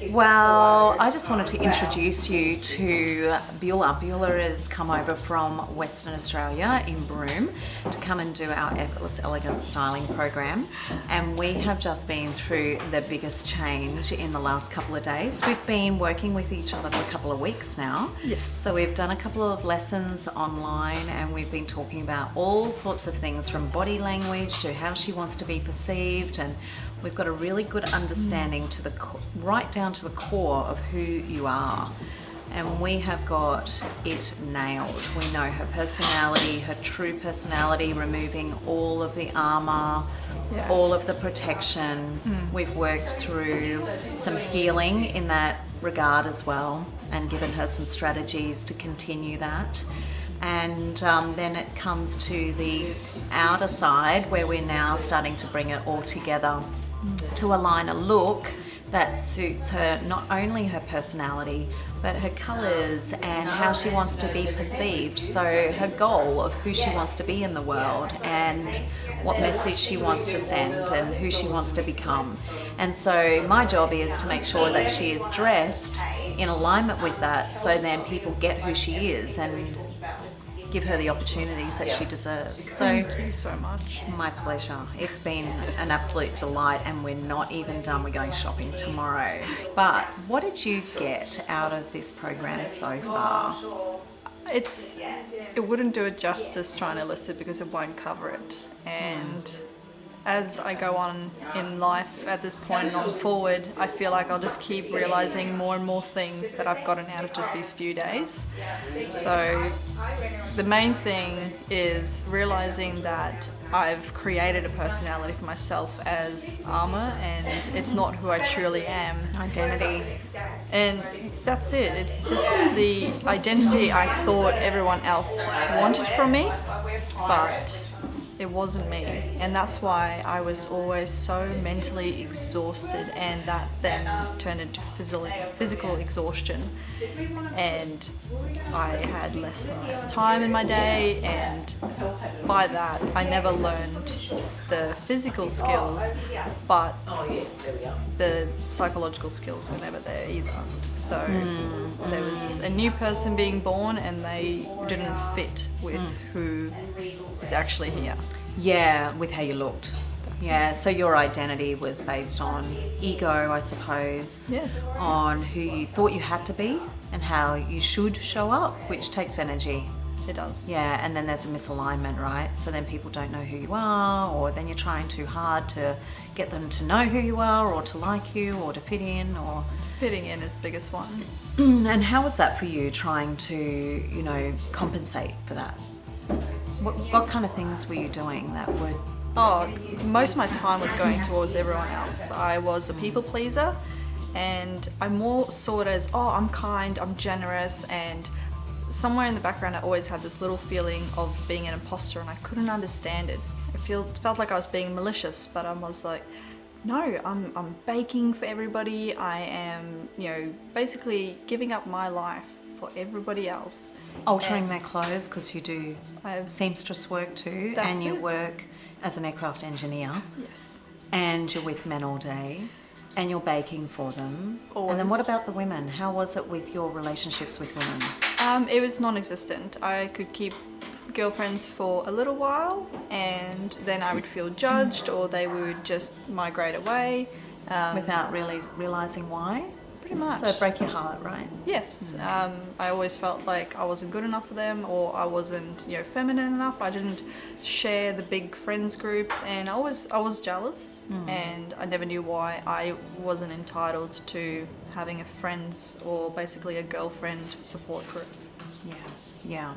Well, I just wanted to introduce you to Beaula. Beaula has come over from Western Australia in Broome to come and do our Effortless Elegant Styling program. And we have just been through the biggest change in the last couple of days. We've been working with each other for a couple of weeks now. Yes. So we've done a couple of lessons online and we've been talking about all sorts of things from body language to how she wants to be perceived, and we've got a really good understanding to the right down to the core of who you are, and we have got it nailed. We know her personality, her true personality, removing all of the armor, all of the protection. We've worked through some healing in that regard as well and given her some strategies to continue that. And then it comes to the outer side where we're now starting to bring it all together to align a look that suits her, not only her personality, but her colours and how she wants to be perceived. So her goal of who she wants to be in the world and what message she wants to send and who she wants to become. And so my job is to make sure that she is dressed in alignment with that, so then people get who she is and give her the opportunities that she deserves. So thank you so much. My pleasure. It's been an absolute delight, and we're not even done. We're going shopping tomorrow. But what did you get out of this program so far? It wouldn't do it justice trying to list it because it won't cover it. And as I go on in life at this point on forward, I feel like I'll just keep realizing more and more things that I've gotten out of just these few days. So the main thing is realizing that I've created a personality for myself as armor, and it's not who I truly am. Identity. And that's it. It's just the identity I thought everyone else wanted from me, but it wasn't me. And that's why I was always so mentally exhausted, and that then turned into physical exhaustion. And I had less and less time in my day, and by that I never learned the physical skills, but the psychological skills were never there either. So there was a new person being born and they didn't fit with who is actually here. Yeah, with how you looked. Yeah, so your identity was based on ego, I suppose. Yes. On who you thought you had to be and how you should show up, which takes energy. It does. Yeah, and then there's a misalignment, right? So then people don't know who you are, or then you're trying too hard to get them to know who you are, or to like you, or to fit in, or... Fitting in is the biggest one. And how was that for you, trying to, compensate for that? What kind of things were you doing that would... Oh, most of my time was going towards everyone else. I was a people pleaser, and I more saw it as, I'm kind, I'm generous, and somewhere in the background I always had this little feeling of being an imposter, and I couldn't understand it. It felt like I was being malicious, but I was like, no, I'm baking for everybody. I am, basically giving up my life for everybody else. Altering their clothes, because you do seamstress work too, and you work as an aircraft engineer. Yes. And you're with men all day, and you're baking for them. Always. And then what about the women? How was it with your relationships with women? It was non-existent. I could keep girlfriends for a little while, and then I would feel judged, or they would just migrate away. Without really realising why? Pretty much. So break your heart, right? Yes. I always felt like I wasn't good enough for them, or I wasn't, feminine enough. I didn't share the big friends groups, and I was jealous, and I never knew why I wasn't entitled to having a friends or basically a girlfriend support group. Yeah.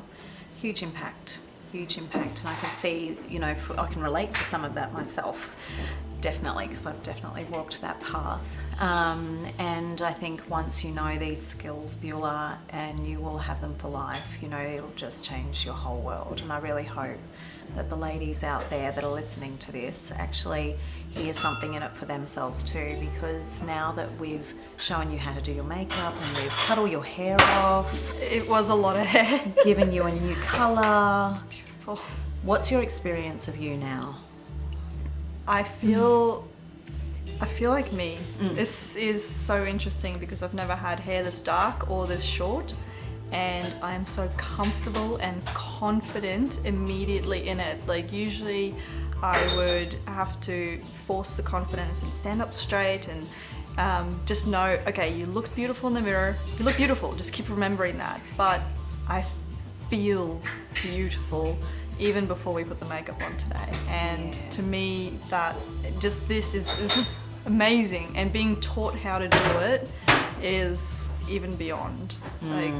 Huge impact, and I can see, I can relate to some of that myself, definitely, because I've definitely walked that path. And I think once you know these skills, Beaula, and you will have them for life, it'll just change your whole world. And I really hope that the ladies out there that are listening to this actually hear something in it for themselves too, because now that we've shown you how to do your makeup and we've cut all your hair off. It was a lot of hair. Given you a new colour. Beautiful. What's your experience of you now? I feel I feel like me. This is so interesting because I've never had hair this dark or this short, and I am so comfortable and confident immediately in it. Like usually I would have to force the confidence and stand up straight and just know, okay, you look beautiful in the mirror, you look beautiful, just keep remembering that. But I feel beautiful even before we put the makeup on today. And to me, that just this is amazing, and being taught how to do it is even beyond. Like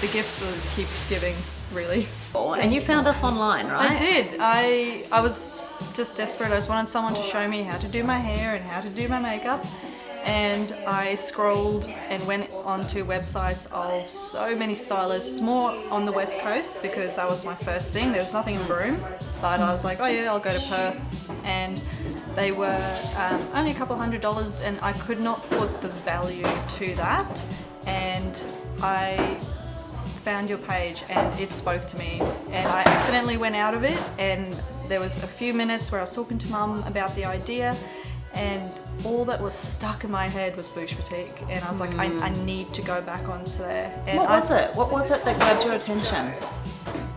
the gifts that keep giving, really. And you found us online, right? I did. I was just desperate. I just wanted someone to show me how to do my hair and how to do my makeup. And I scrolled and went onto websites of so many stylists, more on the West Coast because that was my first thing. There was nothing in Broome, but I was like, oh yeah, I'll go to Perth. And they were only a couple $100, and I could not put the value to that. And I found your page and it spoke to me, and I accidentally went out of it, and there was a few minutes where I was talking to Mum about the idea, and all that was stuck in my head was Bouche Boutique, and I was like, I need to go back onto there. And What was it that grabbed your attention?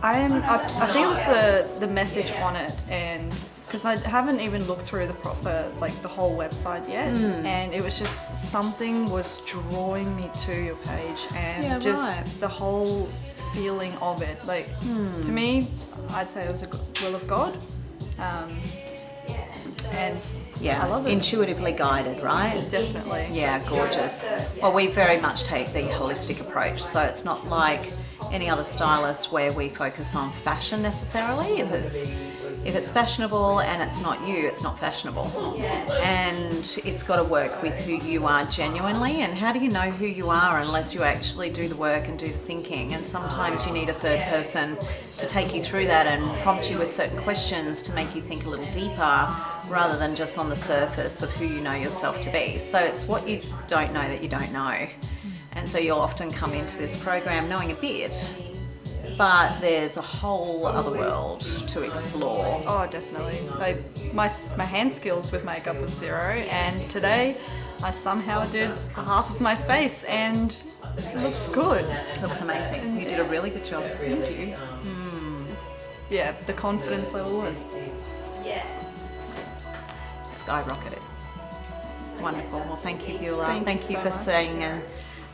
I think it was the message on it, and because I haven't even looked through the proper, like the whole website yet, and it was just something was drawing me to your page, and the whole feeling of it. Like to me, I'd say it was a will of God, and Yeah, I love it. intuitively guided, right? Definitely. Yeah, gorgeous. Well, we very much take the holistic approach, so it's not like any other stylist where we focus on fashion necessarily. If it's fashionable and it's not you, it's not fashionable. And it's got to work with who you are genuinely. And how do you know who you are unless you actually do the work and do the thinking? And sometimes you need a third person to take you through that and prompt you with certain questions to make you think a little deeper rather than just on the surface of who you know yourself to be. So it's what you don't know that you don't know. And so you'll often come into this program knowing a bit, but there's a whole other world to explore. Oh, definitely. Like my hand skills with makeup was zero, and today I somehow did half of my face, and it looks good. It looks amazing. You did a really good job. Thank you. Yeah, the confidence level is skyrocketed. Wonderful. Well, thank you, Beaula. Thank you you so for much. saying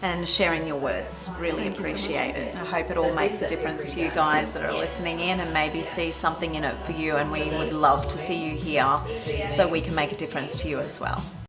and sharing your words. Really Thank you so appreciate it. I hope it all makes a difference to you guys that are listening in, and maybe see something in it for you, and we would love to see you here so we can make a difference to you as well.